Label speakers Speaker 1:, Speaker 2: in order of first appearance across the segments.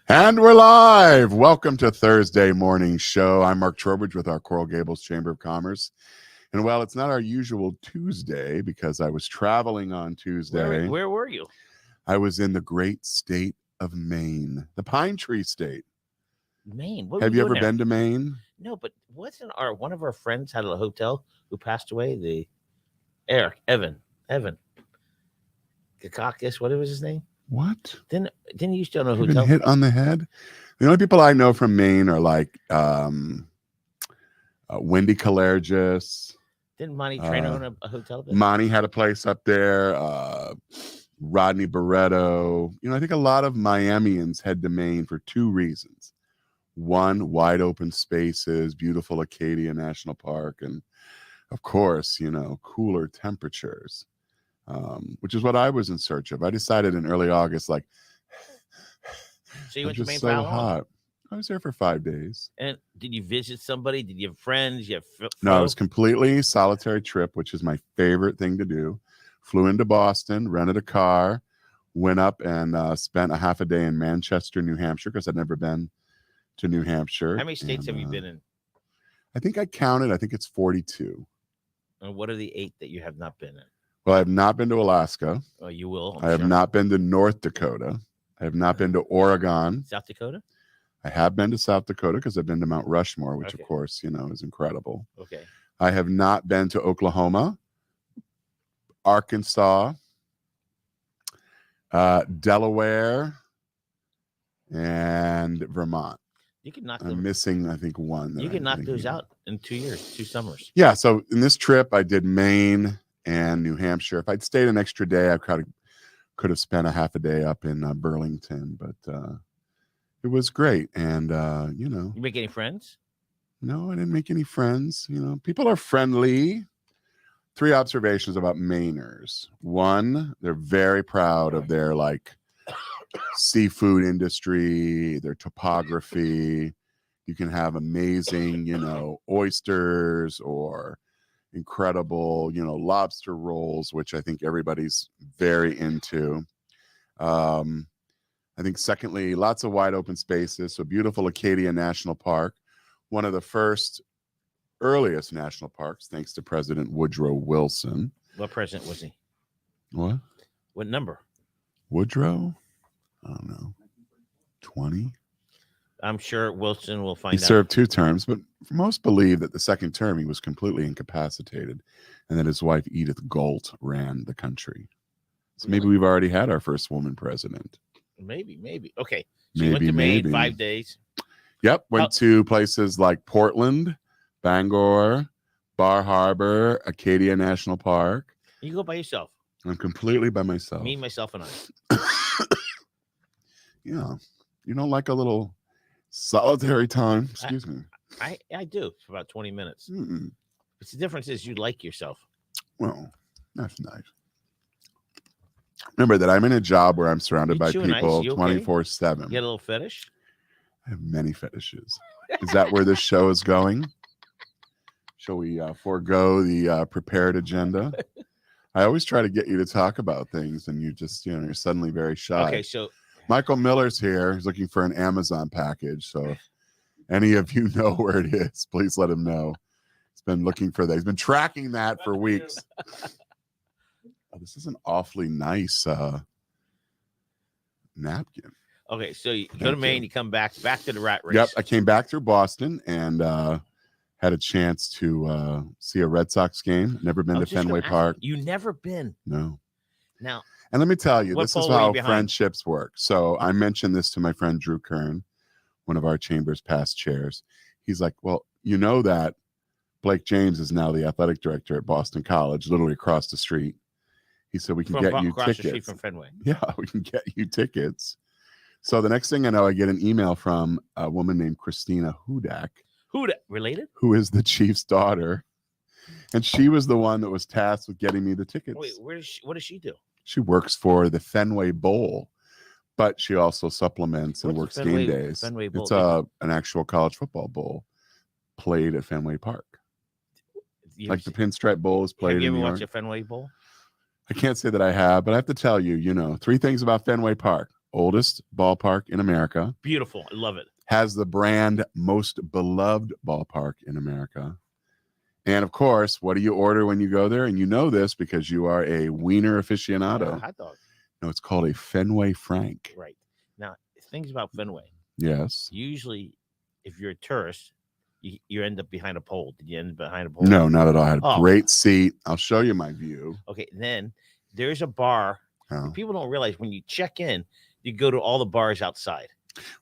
Speaker 1: And we're live. Welcome to Thursday morning show. I'm Mark Trowbridge with our Coral Gables Chamber of Commerce. And well, it's not our usual Tuesday because I was traveling on Tuesday.
Speaker 2: Where were you?
Speaker 1: I was in the great state of Maine, the Pine Tree State.
Speaker 2: Maine. What
Speaker 1: Have
Speaker 2: were
Speaker 1: you
Speaker 2: doing
Speaker 1: ever been to Maine?
Speaker 2: No, but wasn't one of our friends had a hotel who passed away? Evan Kakakis, what was his name?
Speaker 1: What?
Speaker 2: Didn't you used to own a
Speaker 1: You've
Speaker 2: hotel?
Speaker 1: been hit on the head? The only people I know from Maine are like Wendy Calergis.
Speaker 2: Didn't Monty Trainer own a hotel?
Speaker 1: Monty had a place up there. Rodney Barretto. I think a lot of Miamians head to Maine for two reasons. One, wide open spaces, beautiful Acadia National Park, and of course, cooler temperatures, which is what I was in search of. I decided in early August, like,
Speaker 2: so you went to Maine
Speaker 1: so
Speaker 2: for how long?
Speaker 1: hot. I was there for 5 days.
Speaker 2: And did you visit somebody? Did you have friends?
Speaker 1: No, it was completely solitary trip, which is my favorite thing to do. Flew into Boston, rented a car, went up and spent a half a day in Manchester, New Hampshire, because I'd never been to New Hampshire.
Speaker 2: How many states have you been in?
Speaker 1: I think I counted. I think it's 42.
Speaker 2: And what are the 8 that you have not been in?
Speaker 1: Well, I have not been to Alaska.
Speaker 2: Oh, you will.
Speaker 1: I have not been to North Dakota. I have not been to Oregon.
Speaker 2: South Dakota?
Speaker 1: I have been to South Dakota because I've been to Mount Rushmore, which,
Speaker 2: Okay.
Speaker 1: of course, is incredible.
Speaker 2: Okay.
Speaker 1: I have not been to Oklahoma, Arkansas, Delaware, and Vermont.
Speaker 2: You can knock
Speaker 1: I'm
Speaker 2: them.
Speaker 1: missing, I think, one.
Speaker 2: You can knock those out in 2 years, 2 summers.
Speaker 1: Yeah. So in this trip, I did Maine and New Hampshire. If I'd stayed an extra day, I could have spent a half a day up in Burlington, but it was great. And,
Speaker 2: You make any friends?
Speaker 1: no, I didn't make any friends. People are friendly. 3 observations about Mainers. 1, they're very proud of their seafood industry, their topography. You can have amazing, oysters or incredible, lobster rolls, which I think everybody's very into. I think secondly, lots of wide open spaces. So beautiful Acadia National Park, one of the earliest national parks, thanks to President Woodrow Wilson.
Speaker 2: What president was he?
Speaker 1: What?
Speaker 2: What number?
Speaker 1: Woodrow? I don't know. 20?
Speaker 2: I'm sure Wilson will find
Speaker 1: He
Speaker 2: out.
Speaker 1: served 2 terms, but most believe that the second term he was completely incapacitated and that his wife Edith Galt ran the country. So maybe we've already had our first woman president.
Speaker 2: Maybe. Okay. So you went to
Speaker 1: Maybe.
Speaker 2: Maine 5 days.
Speaker 1: Yep. Went to places like Portland, Bangor, Bar Harbor, Acadia National Park.
Speaker 2: You go by yourself.
Speaker 1: I'm completely by myself.
Speaker 2: Me, myself, and I.
Speaker 1: Yeah. You don't like a little solitary time? Excuse me.
Speaker 2: I do for about 20 minutes.
Speaker 1: Mm-mm.
Speaker 2: But the difference is you like yourself.
Speaker 1: Well, that's nice. Remember that I'm in a job where I'm surrounded by people 24/7.
Speaker 2: You get a little fetish?
Speaker 1: I have many fetishes. Is that where this show is going? Shall we forego the prepared agenda? I always try to get you to talk about things, and you just, you're suddenly very shy.
Speaker 2: Okay, so
Speaker 1: Michael Miller's here. He's looking for an Amazon package. So if any of you know where it is, please let him know. He's been looking for that. He's been tracking that for weeks. Oh, this is an awfully nice napkin.
Speaker 2: okay, so you go to Maine, you come back to the rat race.
Speaker 1: Yep, I came back through Boston and had a chance to see a Red Sox game. Never been to Fenway Park.
Speaker 2: You never been?
Speaker 1: No.
Speaker 2: Now,
Speaker 1: and let me tell you,
Speaker 2: what
Speaker 1: this is
Speaker 2: pole were you
Speaker 1: how
Speaker 2: behind?
Speaker 1: friendships work. So I mentioned this to my friend Drew Kern, one of our chamber's past chairs. He's like, well, you know that Blake James is now the athletic director at Boston College, literally across the street. He said, we can get you
Speaker 2: across
Speaker 1: tickets.
Speaker 2: the street from Fenway.
Speaker 1: Yeah, we can get you tickets. So the next thing I know, I get an email from a woman named Christina Hudak.
Speaker 2: Related?
Speaker 1: Who is the Chief's daughter. And she was the one that was tasked with getting me the tickets.
Speaker 2: Wait, what does she do?
Speaker 1: She works for the Fenway Bowl, but she also supplements and
Speaker 2: What's
Speaker 1: works game days.
Speaker 2: Fenway Bowl?
Speaker 1: It's an actual college football bowl played at Fenway Park. Like the Pinstripe Bowl is played in New York.
Speaker 2: Have you ever watched a Fenway Bowl?
Speaker 1: I can't say that I have, but I have to tell you, 3 things about Fenway Park. oldest ballpark in America,
Speaker 2: Beautiful. I love it.
Speaker 1: has the brand most beloved ballpark in America. And of course, what do you order when you go there? And you know this because you are a wiener aficionado.
Speaker 2: Hot dog.
Speaker 1: No, it's called a Fenway Frank.
Speaker 2: Right. Now, things about Fenway.
Speaker 1: Yes.
Speaker 2: Usually, if you're a tourist, you end up behind a pole. Did you end up behind a pole?
Speaker 1: No, not at all. I had a
Speaker 2: Oh.
Speaker 1: great seat. I'll show you my view.
Speaker 2: Okay. Then there's a bar.
Speaker 1: Oh.
Speaker 2: People don't realize when you check in, you go to all the bars outside.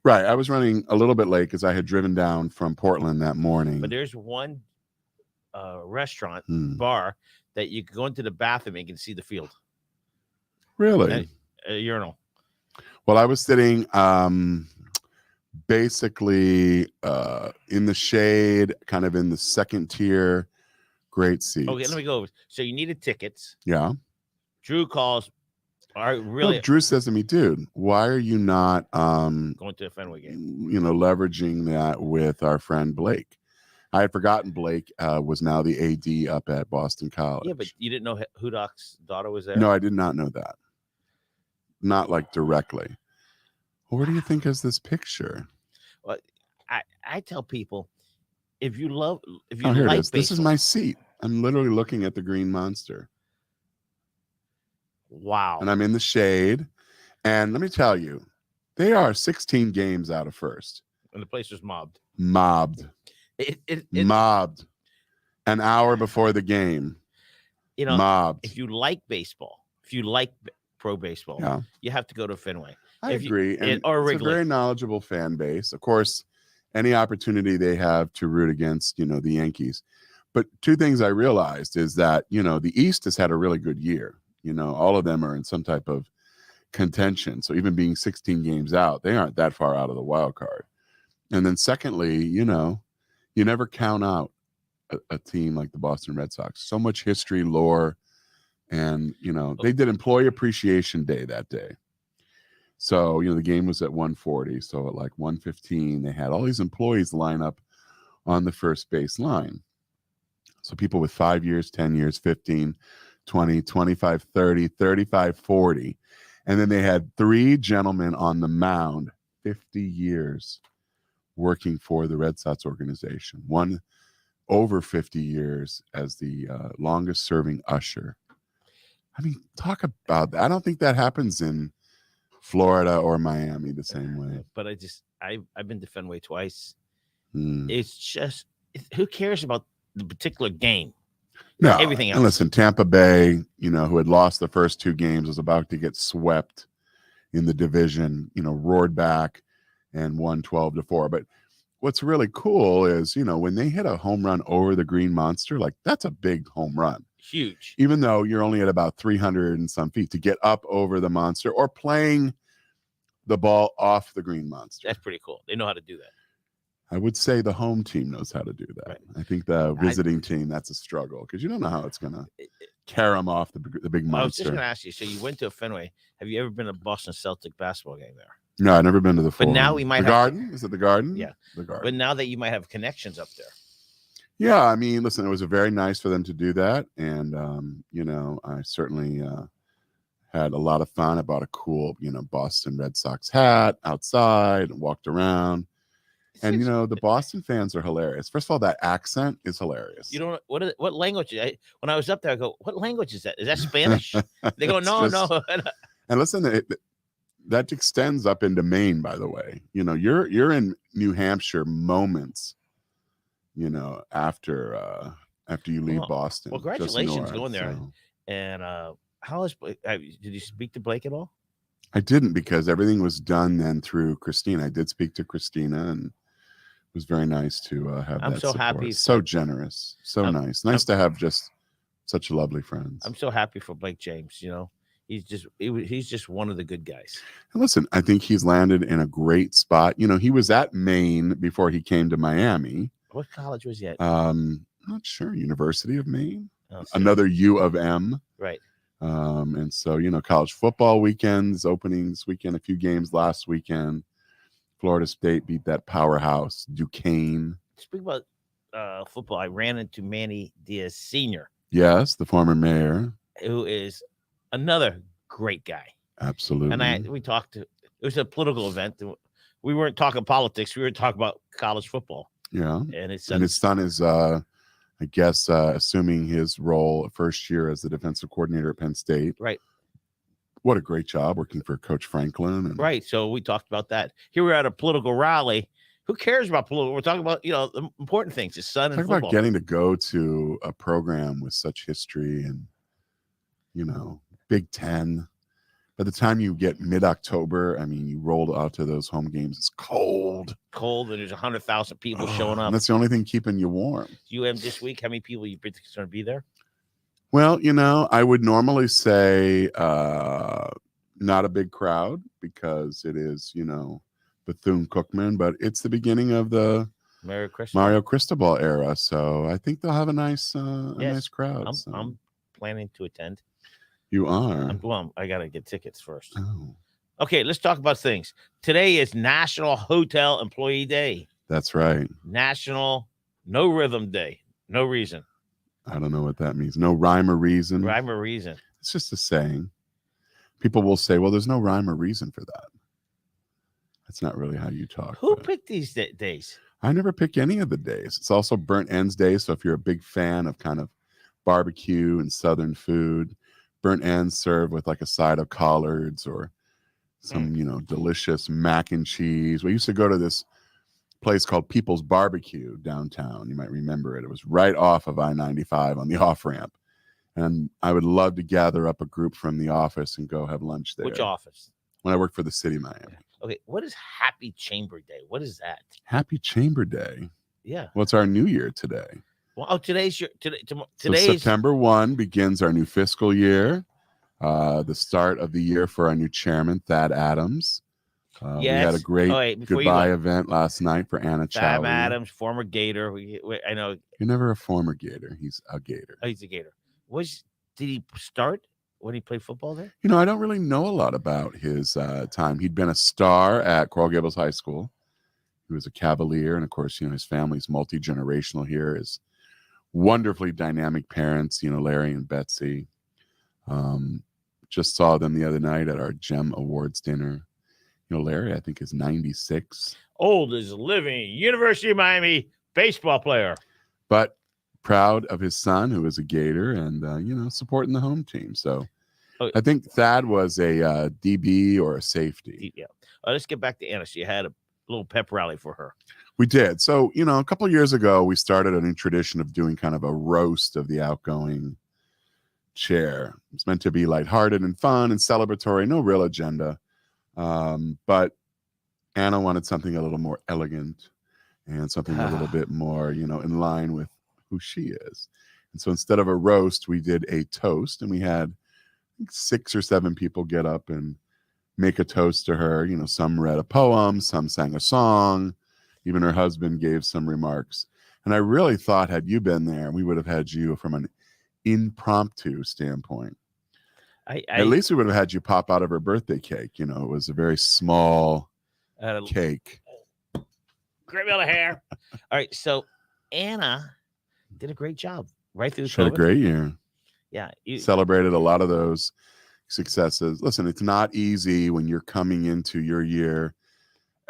Speaker 1: Right. I was running a little bit late because I had driven down from Portland that morning.
Speaker 2: But there's one restaurant, bar, that you can go into the bathroom and you can see the field.
Speaker 1: Really?
Speaker 2: A urinal.
Speaker 1: Well, I was sitting basically in the shade, kind of in the second tier, great seats.
Speaker 2: Okay, let me go over. So you needed tickets.
Speaker 1: Yeah.
Speaker 2: Drew calls. Are really
Speaker 1: no, Drew says to me, dude, why are you not
Speaker 2: going to a Fenway game?
Speaker 1: Leveraging that with our friend Blake? I had forgotten Blake was now the AD up at Boston College.
Speaker 2: Yeah, but you didn't know Hudok's daughter was there?
Speaker 1: No, I did not know that. Not like directly. Well, where do you think is this picture?
Speaker 2: Well, I tell people, if you like
Speaker 1: it is.
Speaker 2: baseball,
Speaker 1: This is my seat. I'm literally looking at the Green Monster.
Speaker 2: Wow.
Speaker 1: And I'm in the shade. And let me tell you, they are 16 games out of first.
Speaker 2: And the place was mobbed.
Speaker 1: Mobbed. An hour before the game. Mobbed.
Speaker 2: If you like baseball, if you like pro baseball, you have to go to Fenway.
Speaker 1: I agree. And
Speaker 2: or
Speaker 1: it's a
Speaker 2: Wrigley.
Speaker 1: very knowledgeable fan base. Of course, any opportunity they have to root against, the Yankees. But two things I realized is that, the East has had a really good year. All of them are in some type of contention. So even being 16 games out, they aren't that far out of the wild card. And then secondly, you never count out a team like the Boston Red Sox. So much history, lore, and, they did Employee Appreciation Day that day. So, the game was at 1:40. So at like 1:15, they had all these employees line up on the first base line. So people with 5 years, 10 years, 15, 20, 25, 30, 35, 40. And then they had 3 gentlemen on the mound, 50 years working for the Red Sox organization. One over 50 years as the longest serving usher. I mean, talk about that. I don't think that happens in Florida or Miami the same way.
Speaker 2: But I've been to Fenway twice. It's just, who cares about the particular game?
Speaker 1: No,
Speaker 2: everything else.
Speaker 1: And listen, Tampa Bay, who had lost the first 2 games, was about to get swept in the division, roared back and won 12-4. But what's really cool is, when they hit a home run over the Green Monster, like that's a big home run.
Speaker 2: Huge.
Speaker 1: Even though you're only at about 300 and some feet to get up over the monster or playing the ball off the Green Monster.
Speaker 2: That's pretty cool. They know how to do that.
Speaker 1: I would say the home team knows how to do that. Right. I think the visiting team, that's a struggle because you don't know how it's going to carry them off the big monster.
Speaker 2: I was just going to ask you, so you went to a Fenway. Have you ever been to a Boston Celtic basketball game there?
Speaker 1: No, I've never been to the Forum.
Speaker 2: But now we might
Speaker 1: the Garden? Is it the Garden?
Speaker 2: Yeah.
Speaker 1: The Garden.
Speaker 2: But now that you might have connections up there.
Speaker 1: Yeah, I mean, listen, it was very nice for them to do that. And, I certainly had a lot of fun. I bought a cool, Boston Red Sox hat outside and walked around. And, the Boston fans are hilarious. First of all, that accent is hilarious.
Speaker 2: You don't know what language? When I was up there, I go, what language is that? Is that Spanish? They go, no.
Speaker 1: And listen, that extends up into Maine, by the way. You're in New Hampshire moments, after you leave Boston.
Speaker 2: Well, congratulations going there. So. And did you speak to Blake at all?
Speaker 1: I didn't, because everything was done then through Christina. I did speak to Christina, and it was very nice to have
Speaker 2: I'm
Speaker 1: that
Speaker 2: so
Speaker 1: support.
Speaker 2: Happy.
Speaker 1: So generous. So nice. Nice to have just such lovely friends.
Speaker 2: I'm so happy for Blake James. He's just one of the good guys.
Speaker 1: And listen, I think he's landed in a great spot. He was at Maine before he came to Miami.
Speaker 2: What college was he at?
Speaker 1: I'm not sure. University of Maine. Another U of M.
Speaker 2: Right.
Speaker 1: And so, college football weekends, openings weekend, a few games last weekend. Florida State beat that powerhouse, Duquesne.
Speaker 2: Speak about football. I ran into Manny Diaz Sr.
Speaker 1: Yes, the former mayor.
Speaker 2: Who is another great guy.
Speaker 1: Absolutely.
Speaker 2: And we talked It was a political event. We weren't talking politics. We were talking about college football.
Speaker 1: Yeah.
Speaker 2: And his
Speaker 1: son is, I guess, assuming his role first year as the defensive coordinator at Penn State.
Speaker 2: Right.
Speaker 1: What a great job working for Coach Franklin. And
Speaker 2: right. So we talked about that. Here we're at a political rally. Who cares about political? We're talking about, the important things, his son and football.
Speaker 1: Talk about getting to go to a program with such history and, Big Ten. By the time you get mid-October, I mean, you rolled out to those home games. It's cold.
Speaker 2: And there's 100,000 people showing up.
Speaker 1: And that's the only thing keeping you warm.
Speaker 2: This week, how many people you think is going to be there?
Speaker 1: Well, I would normally say not a big crowd because it is, Bethune-Cookman, but it's the beginning of the Mario Cristobal era. So I think they'll have a nice crowd.
Speaker 2: I'm planning to attend.
Speaker 1: You are?
Speaker 2: I got to get tickets first.
Speaker 1: Oh.
Speaker 2: Okay, let's talk about things. Today is National Hotel Employee Day.
Speaker 1: That's right.
Speaker 2: National No Rhythm Day. No reason.
Speaker 1: I don't know what that means. No rhyme or reason.
Speaker 2: Rhyme or reason.
Speaker 1: It's just a saying. People will say, well, there's no rhyme or reason for that. That's not really how you talk.
Speaker 2: Who picked these days?
Speaker 1: I never pick any of the days. It's also Burnt Ends Day. So if you're a big fan of kind of barbecue and Southern food, burnt ends served with like a side of collards or some, delicious mac and cheese. We used to go to this place called People's Barbecue downtown. You might remember it. It was right off of I-95 on the off-ramp. And I would love to gather up a group from the office and go have lunch there.
Speaker 2: Which office?
Speaker 1: When I worked for the city of Miami.
Speaker 2: Okay. What is Happy Chamber Day? What is that?
Speaker 1: Happy Chamber Day?
Speaker 2: Yeah.
Speaker 1: What's our new year today?
Speaker 2: Well, today's
Speaker 1: So September 1 begins our new fiscal year, the start of the year for our new chairman, Thad Adams. We had a great goodbye event last night for Anna Chow.
Speaker 2: Thad Adams, former Gator. I know.
Speaker 1: You're never a former Gator. He's a Gator.
Speaker 2: Oh, he's a Gator. Did he start when he played football there?
Speaker 1: I don't really know a lot about his time. He'd been a star at Coral Gables High School. He was a Cavalier. And of course, his family's multi-generational here. His wonderfully dynamic parents, Larry and Betsy. Just saw them the other night at our GEM Awards dinner. Larry, I think, is 96.
Speaker 2: Old as living. University of Miami baseball player.
Speaker 1: But proud of his son, who is a Gator, and, supporting the home team. So I think Thad was a DB or a safety.
Speaker 2: Yeah. Let's get back to Anna. She had a little pep rally for her.
Speaker 1: We did. So, a couple of years ago, we started a new tradition of doing kind of a roast of the outgoing chair. It's meant to be lighthearted and fun and celebratory, no real agenda. But Anna wanted something a little more elegant and something a little bit more, in line with who she is. And so instead of a roast, we did a toast, and we had 6 or 7 people get up and make a toast to her. Some read a poem, some sang a song. Even her husband gave some remarks. And I really thought, had you been there, we would have had you from an impromptu standpoint. At least we would have had you pop out of her birthday cake. It was a very small cake.
Speaker 2: Great amount of hair. All right. So Anna did a great job right through the
Speaker 1: She had a great year.
Speaker 2: Yeah.
Speaker 1: Celebrated a lot of those successes. Listen, it's not easy when you're coming into your year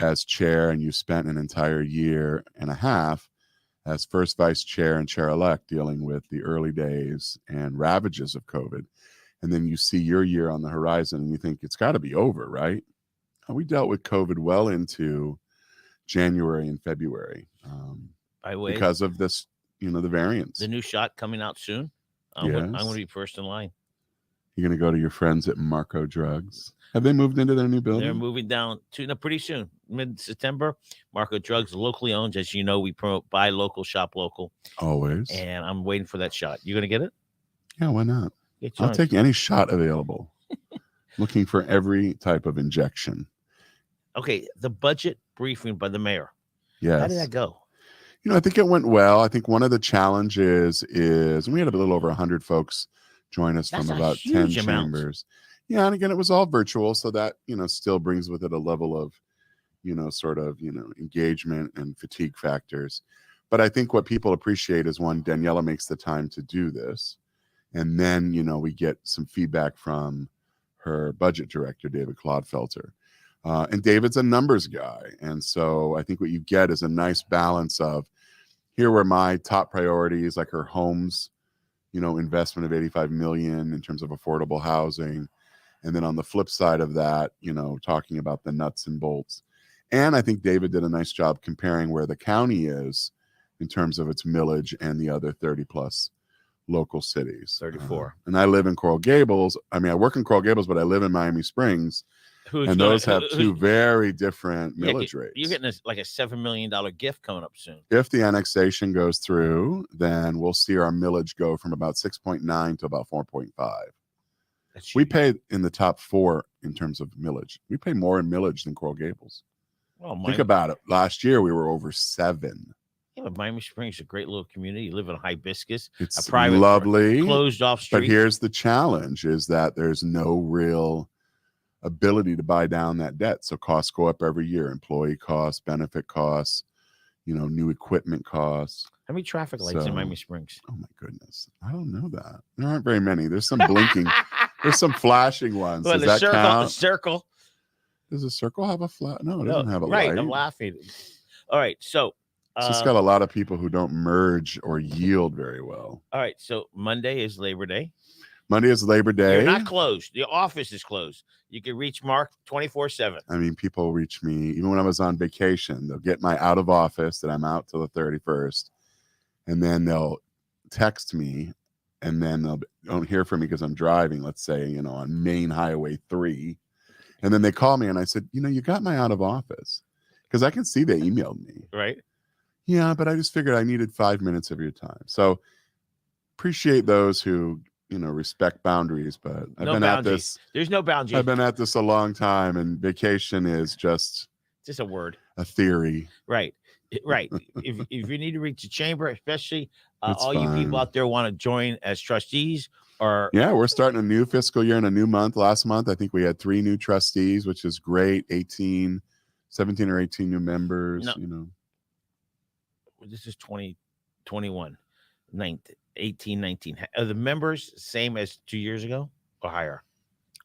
Speaker 1: as chair and you spent an entire year and a half as first vice chair and chair-elect dealing with the early days and ravages of COVID. And then you see your year on the horizon and you think it's got to be over, right? We dealt with COVID well into January and February because of this, the variants.
Speaker 2: The new shot coming out soon. I'm going to be first in line.
Speaker 1: You're going to go to your friends at Marco Drugs. Have they moved into their new building?
Speaker 2: They're moving down to pretty soon, mid-September. Marco Drugs, locally owned. As you know, we promote buy local, shop local.
Speaker 1: Always.
Speaker 2: And I'm waiting for that shot. You going to get it?
Speaker 1: Yeah, why not? I'll take any shot available. Looking for every type of injection.
Speaker 2: Okay, the budget briefing by the mayor.
Speaker 1: Yes.
Speaker 2: How did that go?
Speaker 1: I think it went well. I think one of the challenges is we had a little over 100 folks join us from about 10 chambers. Yeah, and again, it was all virtual, so that, still brings with it a level of, engagement and fatigue factors. But I think what people appreciate is, one, Daniela makes the time to do this. And then, we get some feedback from her budget director, David Clodfelter. And David's a numbers guy. And so I think what you get is a nice balance of, here were my top priorities, like her homes, investment of 85 million in terms of affordable housing. And then on the flip side of that, talking about the nuts and bolts. And I think David did a nice job comparing where the county is in terms of its millage and the other 30 plus local cities.
Speaker 2: 34.
Speaker 1: And I live in Coral Gables. I mean, I work in Coral Gables, but I live in Miami Springs. Those have two very different millage rates.
Speaker 2: You're getting like a $7 million gift coming up soon.
Speaker 1: If the annexation goes through, then we'll see our millage go from about 6.9 to about 4.5. We pay in the top 4 in terms of millage. We pay more in millage than Coral Gables.
Speaker 2: Well,
Speaker 1: think about it. Last year we were over 7.
Speaker 2: Yeah, but Miami Springs is a great little community. You live in Hibiscus.
Speaker 1: It's
Speaker 2: a private,
Speaker 1: lovely,
Speaker 2: closed off street.
Speaker 1: But here's the challenge: is that there's no real ability to buy down that debt. So costs go up every year: employee costs, benefit costs, new equipment costs.
Speaker 2: How many traffic lights in Miami Springs?
Speaker 1: Oh my goodness, I don't know that. There aren't very many. There's some blinking. There's some flashing ones.
Speaker 2: Well,
Speaker 1: Does that count?
Speaker 2: The circle.
Speaker 1: Does a circle have a flat? No, it doesn't have a light.
Speaker 2: Right, I'm laughing. All right, so
Speaker 1: it's got a lot of people who don't merge or yield very well.
Speaker 2: All right, so Monday is Labor Day.
Speaker 1: Monday is Labor Day.
Speaker 2: You're not closed. The office is closed. You can reach Mark 24/7.
Speaker 1: I mean, people reach me even when I was on vacation. They'll get my out of office that I'm out till the 31st, and then they'll text me, and then they'll don't hear from me because I'm driving. Let's say on Maine Highway 3, and then they call me, and I said, you got my out of office, because I can see they emailed me.
Speaker 2: Right.
Speaker 1: Yeah, but I just figured I needed 5 minutes of your time. So appreciate those who respect boundaries, but I've been at this.
Speaker 2: There's no boundary.
Speaker 1: I've been at this a long time, and vacation is just
Speaker 2: a word,
Speaker 1: a theory.
Speaker 2: Right. if you need to reach the chamber, especially all you people out there want to join as trustees, or
Speaker 1: we're starting a new fiscal year in a new month. Last month, I think we had 3 new trustees, which is great. 17 or 18 new members.
Speaker 2: No. This is 2021, 18, 19. Are the members same as 2 years ago or higher?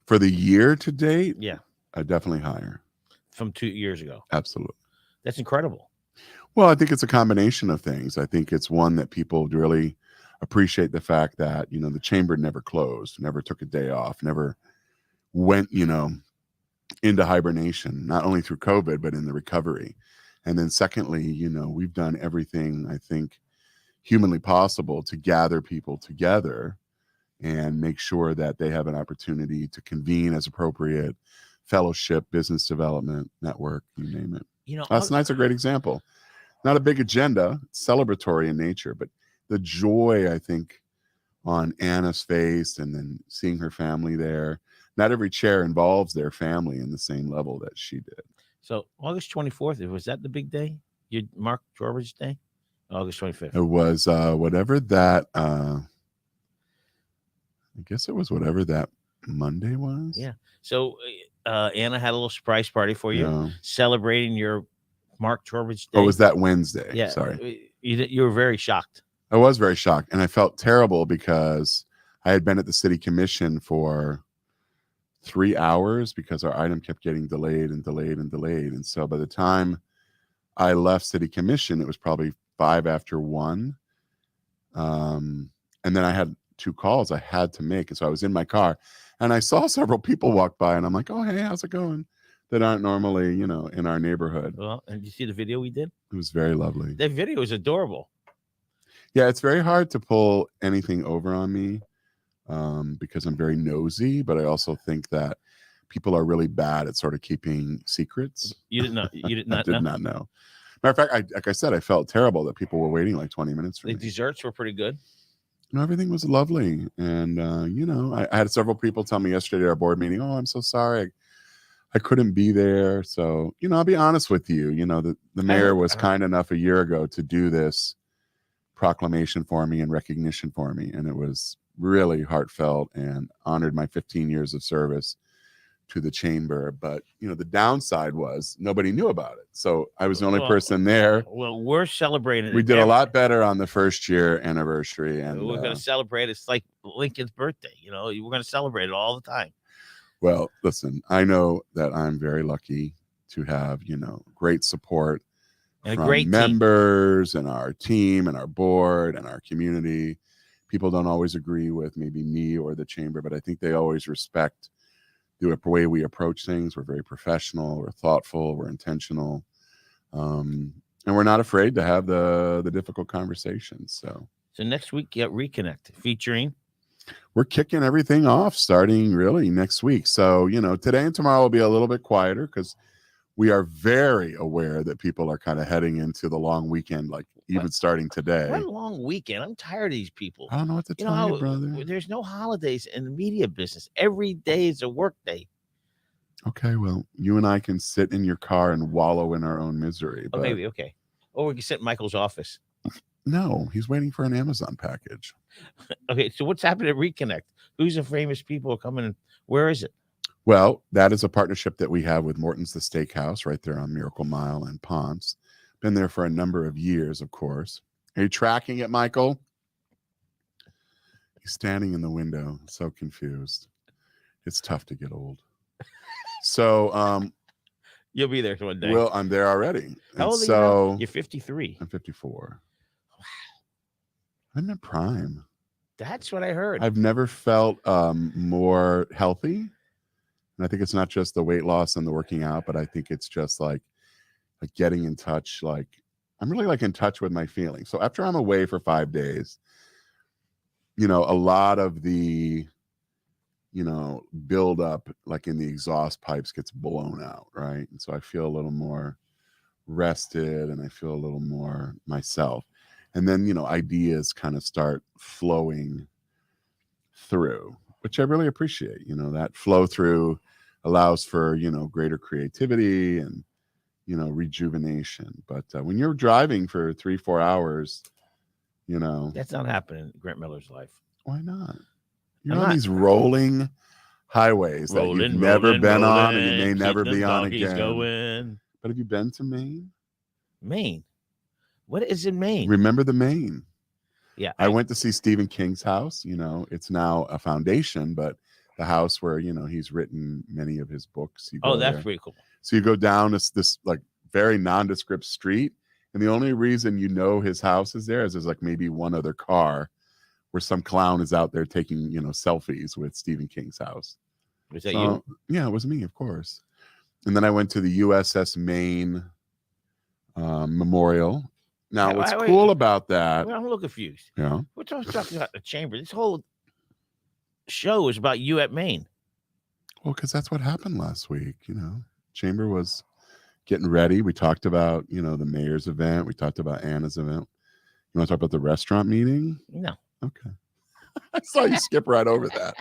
Speaker 1: For the year to date?
Speaker 2: Yeah.
Speaker 1: Definitely higher.
Speaker 2: From 2 years ago?
Speaker 1: Absolutely.
Speaker 2: That's incredible.
Speaker 1: Well, I think it's a combination of things. I think it's one that people really appreciate the fact that, the chamber never closed, never took a day off, never went, into hibernation, not only through COVID, but in the recovery. And then secondly, we've done everything, I think, humanly possible to gather people together and make sure that they have an opportunity to convene as appropriate, fellowship, business development, network, you name it. Last night's a great example. Not a big agenda, celebratory in nature, but the joy, I think, on Anna's face, and then seeing her family there. Not every chair involves their family in the same level that she did.
Speaker 2: So August 24th, was that the big day? Your Mark Trowbridge Day? August 25th.
Speaker 1: It was whatever that, I guess it was whatever that Monday was.
Speaker 2: Yeah. So Anna had a little surprise party for you, celebrating your Mark Trowbridge Day.
Speaker 1: Oh, was that Wednesday?
Speaker 2: Yeah.
Speaker 1: Sorry.
Speaker 2: You were very shocked.
Speaker 1: I was very shocked, and I felt terrible because I had been at the city commission for 3 hours because our item kept getting delayed and delayed and delayed. And so by the time I left city commission, it was probably 5 after 1. And then I had 2 calls I had to make. And so I was in my car, and I saw several people walk by, and I'm like, oh, hey, how's it going? That aren't normally, in our neighborhood.
Speaker 2: Well, and you see the video we did?
Speaker 1: It was very lovely.
Speaker 2: That video is adorable.
Speaker 1: Yeah, it's very hard to pull anything over on me because I'm very nosy, but I also think that people are really bad at sort of keeping secrets.
Speaker 2: You did not
Speaker 1: I did not know. Matter of fact, like I said, I felt terrible that people were waiting like 20 minutes for me.
Speaker 2: The desserts were pretty good.
Speaker 1: Everything was lovely. And, I had several people tell me yesterday at our board meeting, oh, I'm so sorry. I couldn't be there. So, I'll be honest with you. The mayor was kind enough a year ago to do this proclamation for me and recognition for me. And it was really heartfelt and honored my 15 years of service to the chamber. But, the downside was nobody knew about it. So I was the only person there.
Speaker 2: Well, we're celebrating.
Speaker 1: We did a lot better on the first year anniversary. And
Speaker 2: we're going to celebrate. It's like Lincoln's birthday. We're going to celebrate it all the time.
Speaker 1: Well, listen, I know that I'm very lucky to have, great support
Speaker 2: And a
Speaker 1: from
Speaker 2: great team.
Speaker 1: members and our team and our board and our community. People don't always agree with maybe me or the chamber, but I think they always respect the way we approach things. We're very professional, we're thoughtful, we're intentional, and we're not afraid to have the difficult conversations.
Speaker 2: So next week, get Reconnect featuring.
Speaker 1: We're kicking everything off starting really next week. So, today and tomorrow will be a little bit quieter because we are very aware that people are kind of heading into the long weekend, like even starting today.
Speaker 2: What a long weekend. I'm tired of these people.
Speaker 1: I don't know what to tell you, brother.
Speaker 2: There's no holidays in the media business. Every day is a work day.
Speaker 1: Okay, well, you and I can sit in your car and wallow in our own misery. But
Speaker 2: maybe, okay. Or we can sit in Michael's office.
Speaker 1: No, he's waiting for an Amazon package.
Speaker 2: Okay, so what's happening at Reconnect? Who's the famous people coming? Where is it?
Speaker 1: Well, that is a partnership that we have with Morton's The Steakhouse right there on Miracle Mile and Ponce. Been there for a number of years, of course. Are you tracking it, Michael? He's standing in the window, so confused. It's tough to get old. So
Speaker 2: you'll be there one day.
Speaker 1: Well, I'm there already.
Speaker 2: How old are you now? You're 53.
Speaker 1: I'm 54. Wow. I'm in prime.
Speaker 2: That's what I heard.
Speaker 1: I've never felt more healthy. And I think it's not just the weight loss and the working out, but I think it's just like getting in touch. Like I'm really in touch with my feelings. So after I'm away for 5 days, a lot of the build up like in the exhaust pipes gets blown out, right? And so I feel a little more rested and I feel a little more myself. And then, ideas kind of start flowing through, which I really appreciate. That flow through allows for, greater creativity and, rejuvenation. But when you're driving for 3-4 hours,
Speaker 2: that's not happening in Grant Miller's life.
Speaker 1: Why not? You're on these rolling highways that you've never been on and you may never be on again. But have you been to Maine?
Speaker 2: Maine? What is in Maine?
Speaker 1: Remember the Maine?
Speaker 2: Yeah.
Speaker 1: I went to see Stephen King's house. It's now a foundation, but the house where, he's written many of his books.
Speaker 2: That's pretty cool.
Speaker 1: So you go down this like very nondescript street. And the only reason his house is there is there's like maybe one other car where some clown is out there taking, selfies with Stephen King's house.
Speaker 2: Was that you?
Speaker 1: Yeah, it was me, of course. And then I went to the USS Maine Memorial. Now, what's cool about that?
Speaker 2: Well, I'm a little confused.
Speaker 1: Yeah.
Speaker 2: We're talking about the chamber. This whole show is about you at Maine.
Speaker 1: Well, because that's what happened last week. Chamber was getting ready. We talked about, the mayor's event. We talked about Anna's event. You want to talk about the restaurant meeting?
Speaker 2: No.
Speaker 1: Okay. I saw you skip right over that.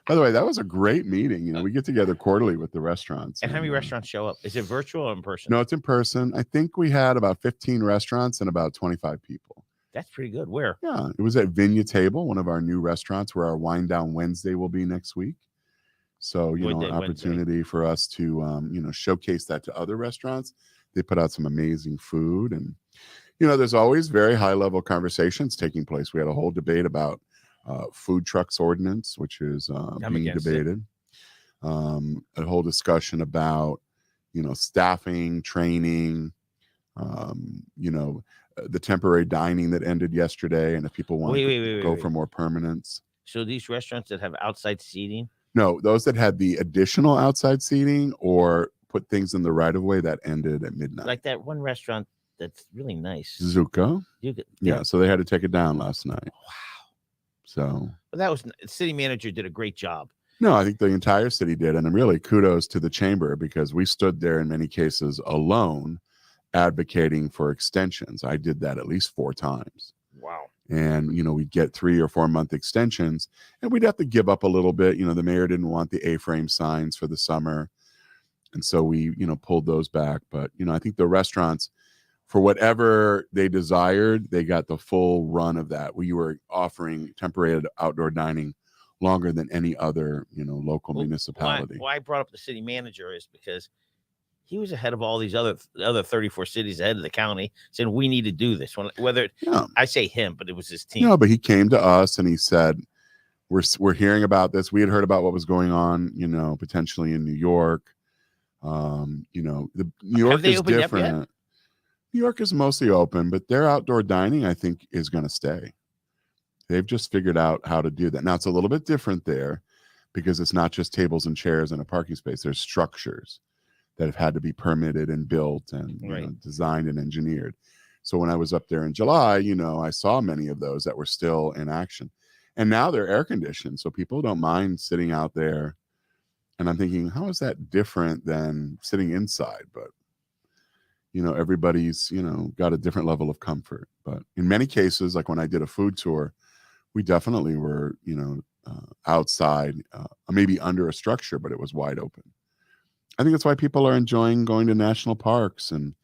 Speaker 1: By the way, that was a great meeting. We get together quarterly with the restaurants.
Speaker 2: And how many restaurants show up? Is it virtual or in person?
Speaker 1: No, it's in person. I think we had about 15 restaurants and about 25 people.
Speaker 2: That's pretty good. Where?
Speaker 1: Yeah, it was at Vinya Table, one of our new restaurants where our Wine Down Wednesday will be next week. So, an opportunity for us to, showcase that to other restaurants. They put out some amazing food. And, there's always very high-level conversations taking place. We had a whole debate about food trucks ordinance, which is being debated. A whole discussion about, staffing, training, the temporary dining that ended yesterday. And if people want to go for more permanence.
Speaker 2: So these restaurants that have outside seating?
Speaker 1: No, those that had the additional outside seating or put things in the right of way, that ended at midnight.
Speaker 2: Like that one restaurant that's really nice.
Speaker 1: Zuko? Yeah, so they had to take it down last night.
Speaker 2: Wow.
Speaker 1: So
Speaker 2: that was city manager did a great job.
Speaker 1: No, I think the entire city did. And really kudos to the chamber because we stood there in many cases alone advocating for extensions. I did that at least 4 times.
Speaker 2: Wow.
Speaker 1: And, we'd get 3 or 4 month extensions and we'd have to give up a little bit. The mayor didn't want the A-frame signs for the summer. And so we, pulled those back. But, I think the restaurants, for whatever they desired, they got the full run of that. We were offering temporary outdoor dining longer than any other, local municipality.
Speaker 2: Why I brought up the city manager is because he was ahead of all these other 34 cities ahead of the county saying we need to do this. I say him, but it was his team.
Speaker 1: No, but he came to us and he said, we're hearing about this. We had heard about what was going on, potentially in New York. New York
Speaker 2: Have they
Speaker 1: is
Speaker 2: opened up yet?
Speaker 1: different. New York is mostly open, but their outdoor dining, I think, is going to stay. They've just figured out how to do that. Now, it's a little bit different there because it's not just tables and chairs and a parking space. There's structures that have had to be permitted and built and designed and engineered. So when I was up there in July, I saw many of those that were still in action. And now they're air conditioned, so people don't mind sitting out there. And I'm thinking, how is that different than sitting inside? But everybody's got a different level of comfort. But in many cases, like when I did a food tour, we definitely were outside, maybe under a structure, but it was wide open. I think that's why people are enjoying going to national parks and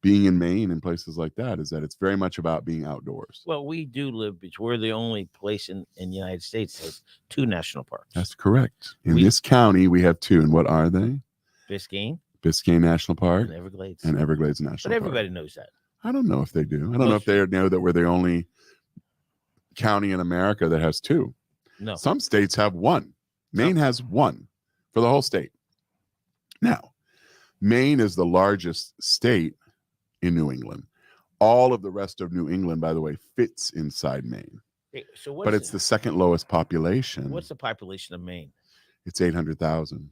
Speaker 1: being in Maine and places like that, is that it's very much about being outdoors.
Speaker 2: Well, we do live beach. We're the only place in the United States that has 2 national parks.
Speaker 1: That's correct. In this county, we have 2. And what are they?
Speaker 2: Biscayne
Speaker 1: National Park
Speaker 2: and Everglades.
Speaker 1: National
Speaker 2: But
Speaker 1: Park.
Speaker 2: everybody knows that.
Speaker 1: I don't know if they do. I don't know if they know that we're the only county in America that has 2.
Speaker 2: No.
Speaker 1: Some states have 1. Maine has 1 for the whole state. Now, Maine is the largest state in New England. All of the rest of New England, by the way, fits inside Maine. But it's the second lowest population.
Speaker 2: What's the population of Maine?
Speaker 1: It's 800,000.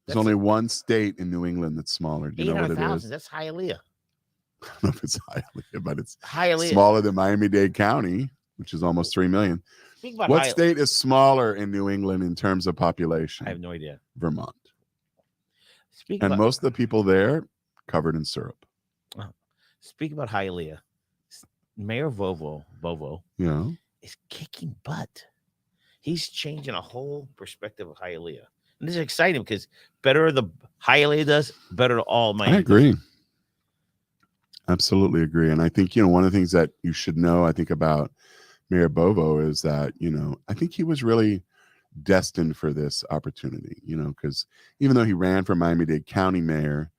Speaker 1: There's only one state in New England that's smaller. Do you know what it is?
Speaker 2: That's Hialeah.
Speaker 1: I don't know if it's Hialeah, but it's
Speaker 2: Hialeah.
Speaker 1: Smaller than Miami-Dade County, which is almost 3 million. What state is smaller in New England in terms of population?
Speaker 2: I have no idea.
Speaker 1: Vermont. Most of the people there covered in syrup.
Speaker 2: Speak about Hialeah. Mayor Bovo is kicking butt. He's changing a whole perspective of Hialeah. And this is exciting because better the Hialeah does, better all Maine.
Speaker 1: I agree. Absolutely agree. And I think, one of the things that you should know, I think, about Mayor Bovo is that, I think he was really destined for this opportunity, because even though he ran for Miami-Dade County mayor,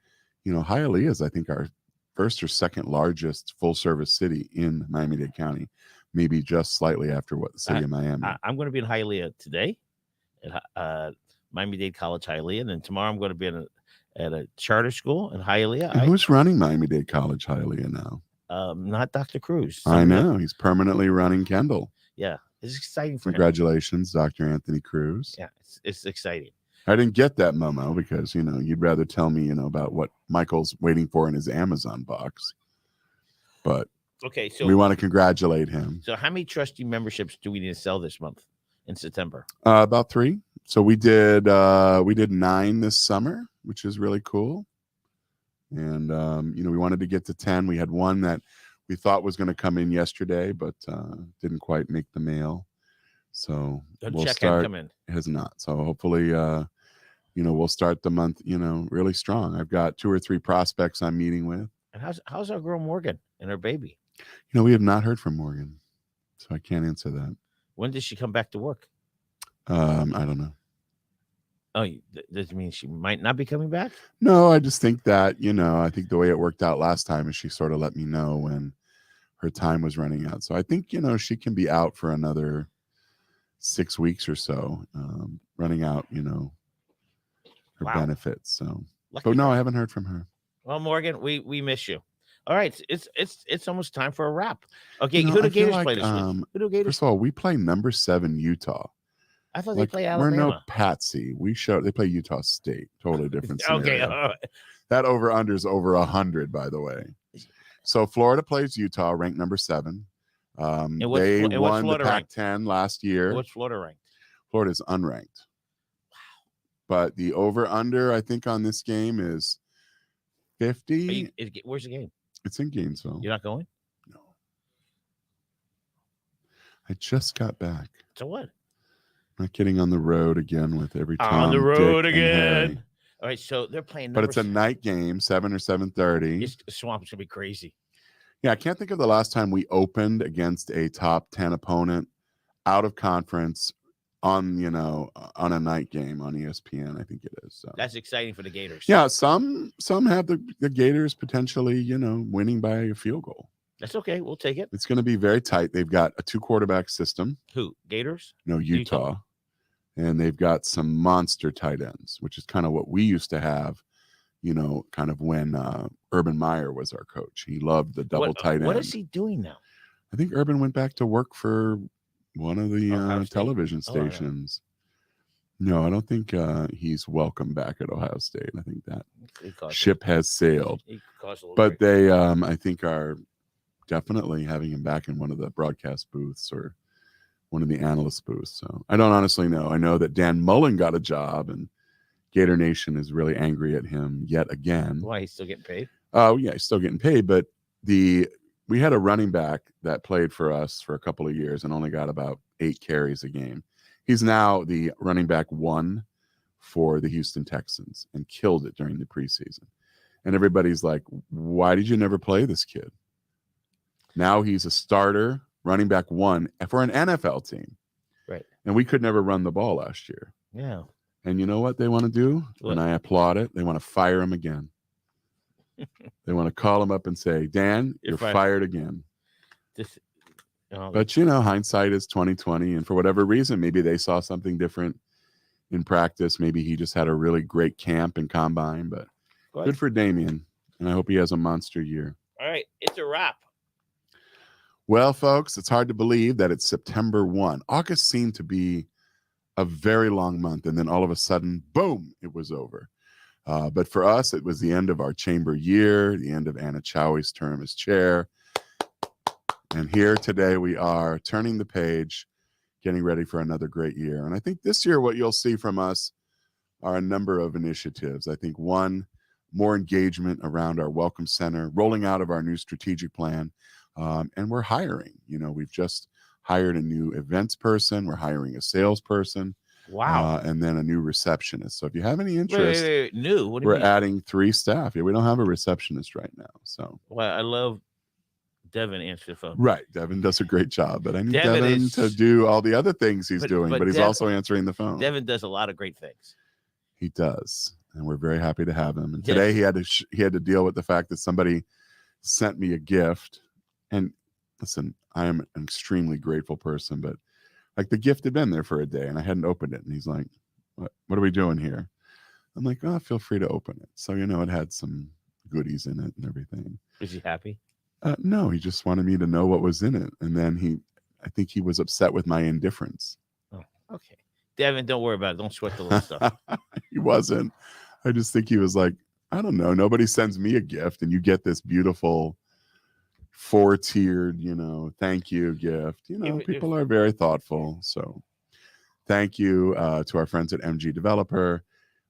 Speaker 1: Hialeah is, I think, our first or second largest full-service city in Miami-Dade County, maybe just slightly after what the city of Miami.
Speaker 2: I'm going to be in Hialeah today at Miami-Dade College, Hialeah, and then tomorrow I'm going to be at a charter school in Hialeah.
Speaker 1: And who's running Miami-Dade College, Hialeah now?
Speaker 2: Not Dr. Cruz.
Speaker 1: I know. He's permanently running Kendall.
Speaker 2: Yeah. It's exciting for
Speaker 1: Congratulations, Dr. Anthony Cruz.
Speaker 2: Yeah, it's exciting.
Speaker 1: I didn't get that memo because, you'd rather tell me, about what Michael's waiting for in his Amazon box. But
Speaker 2: okay, so
Speaker 1: we want to congratulate him.
Speaker 2: So how many trustee memberships do we need to sell this month in September?
Speaker 1: About 3. So we did 9 this summer, which is really cool. And, we wanted to get to 10. We had one that we thought was going to come in yesterday, but didn't quite make the mail. So we'll start. Come in. It has not. So hopefully, we'll start the month, really strong. I've got 2 or 3 prospects I'm meeting with.
Speaker 2: And how's our girl Morgan and her baby?
Speaker 1: We have not heard from Morgan, so I can't answer that.
Speaker 2: When does she come back to work?
Speaker 1: I don't know.
Speaker 2: Oh, does it mean she might not be coming back?
Speaker 1: No, I just think that, I think the way it worked out last time is she sort of let me know when her time was running out. So I think, she can be out for another 6 weeks or so, running out, her benefits. So, but no, I haven't heard from her.
Speaker 2: Well, Morgan, we miss you. All right, it's almost time for a wrap. Okay, who do Gators play this week? Who do Gators?
Speaker 1: First of all, we play number 7 Utah.
Speaker 2: I thought they play Alabama.
Speaker 1: We're no patsy. They play Utah State. Totally different scenario.
Speaker 2: Okay, all right.
Speaker 1: That over-under is over 100, by the way. So Florida plays Utah, ranked number 7. They won the Pac-10 last year.
Speaker 2: What's Florida ranked?
Speaker 1: Florida's unranked.
Speaker 2: Wow.
Speaker 1: But the over-under, I think, on this game is 50.
Speaker 2: Where's the game?
Speaker 1: It's in Gainesville.
Speaker 2: You're not going?
Speaker 1: No. I just got back.
Speaker 2: So what?
Speaker 1: Not getting on the road again with every Tom,
Speaker 2: on the road
Speaker 1: Dick,
Speaker 2: again. All right, so they're playing.
Speaker 1: But it's a night game, 7 or 7:30.
Speaker 2: The Swamp's gonna be crazy.
Speaker 1: Yeah, I can't think of the last time we opened against a top 10 opponent out of conference on a night game on ESPN. I think it is. So.
Speaker 2: That's exciting for the Gators.
Speaker 1: Yeah, some have the Gators potentially winning by a field goal.
Speaker 2: That's okay. We'll take it.
Speaker 1: It's going to be very tight. They've got a 2 quarterback system.
Speaker 2: Who? Gators?
Speaker 1: No, Utah. and they've got some monster tight ends, which is kind of what we used to have, kind of when Urban Meyer was our coach. He loved the double tight end.
Speaker 2: What is he doing now?
Speaker 1: I think Urban went back to work for one of the television stations. No, I don't think he's welcome back at Ohio State. I think that ship has sailed. But they, I think, are definitely having him back in one of the broadcast booths or one of the analyst booths. So I don't honestly know. I know that Dan Mullen got a job, and Gator Nation is really angry at him yet again.
Speaker 2: Why? He's still getting paid?
Speaker 1: Oh, yeah, he's still getting paid. But we had a running back that played for us for a couple of years and only got about 8 carries a game. He's now the running back 1 for the Houston Texans and killed it during the preseason. And everybody's like, why did you never play this kid? Now he's a starter, running back 1 for an NFL team.
Speaker 2: Right.
Speaker 1: And we could never run the ball last year.
Speaker 2: Yeah.
Speaker 1: And you know what they want to do? What? And I applaud it. They want to fire him again. They want to call him up and say, Dan, you're fired again. But, hindsight is 20/20. And for whatever reason, maybe they saw something different in practice. Maybe he just had a really great camp and combine. But good for Damian. And I hope he has a monster year.
Speaker 2: All right. It's a wrap.
Speaker 1: Well, folks, it's hard to believe that it's September 1. August seemed to be a very long month. And then all of a sudden, boom, it was over. But for us, it was the end of our chamber year, the end of Anna Chowie's term as chair. And here today we are turning the page, getting ready for another great year. And I think this year what you'll see from us are a number of initiatives. I think one, more engagement around our Welcome Center, rolling out of our new strategic plan. And we're hiring. We've just hired a new events person. We're hiring a salesperson.
Speaker 2: Wow.
Speaker 1: And then a new receptionist. So if you have any interest,
Speaker 2: wait. New? What do you
Speaker 1: we're
Speaker 2: mean?
Speaker 1: adding 3 staff. Yeah, we don't have a receptionist right now. So
Speaker 2: I love Devin answer the phone.
Speaker 1: Right. Devin does a great job, but I need Devin to do all the other things he's doing, but he's also answering the phone.
Speaker 2: Devin does a lot of great things.
Speaker 1: He does. And we're very happy to have him. And today he had to deal with the fact that somebody sent me a gift. And listen, I am an extremely grateful person, but like the gift had been there for a day and I hadn't opened it. And he's like, what are we doing here? I'm like, oh, feel free to open it. So, it had some goodies in it and everything.
Speaker 2: Was he happy?
Speaker 1: No, he just wanted me to know what was in it. And then I think he was upset with my indifference.
Speaker 2: Oh, okay. Devin, don't worry about it. Don't sweat the little stuff.
Speaker 1: He wasn't. I just think he was like, I don't know. Nobody sends me a gift and you get this beautiful 4-tiered, thank you gift. People are very thoughtful. So thank you to our friends at MG Developer.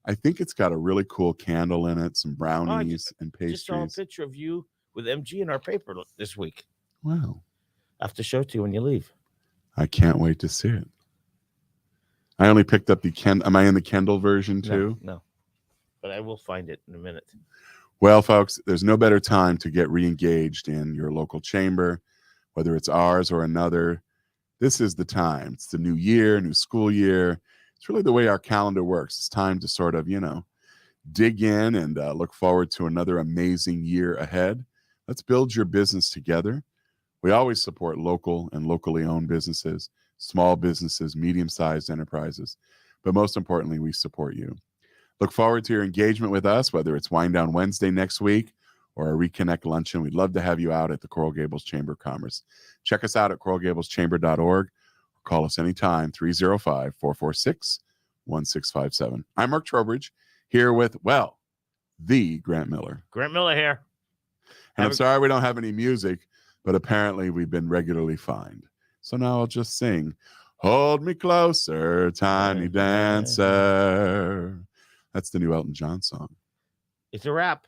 Speaker 1: I think it's got a really cool candle in it, some brownies and pastries.
Speaker 2: Just saw a picture of you with MG in our paper this week.
Speaker 1: Wow.
Speaker 2: I have to show it to you when you leave.
Speaker 1: I can't wait to see it. I only picked up am I in the Kindle version too?
Speaker 2: No. But I will find it in a minute.
Speaker 1: Well, folks, there's no better time to get re-engaged in your local chamber, whether it's ours or another. This is the time. It's the new year, new school year. It's really the way our calendar works. It's time to sort of, dig in and look forward to another amazing year ahead. Let's build your business together. We always support local and locally owned businesses, small businesses, medium-sized enterprises. But most importantly, we support you. Look forward to your engagement with us, whether it's Wind Down Wednesday next week or a Reconnect Luncheon. We'd love to have you out at the Coral Gables Chamber of Commerce. Check us out at coralgableschamber.org or call us anytime, 305-446-1657. I'm Mark Trowbridge, here with, the Grant Miller.
Speaker 2: Grant Miller here.
Speaker 1: And I'm sorry we don't have any music, but apparently we've been regularly fined. So now I'll just sing, hold me closer, tiny dancer. That's the new Elton John song.
Speaker 2: It's a wrap.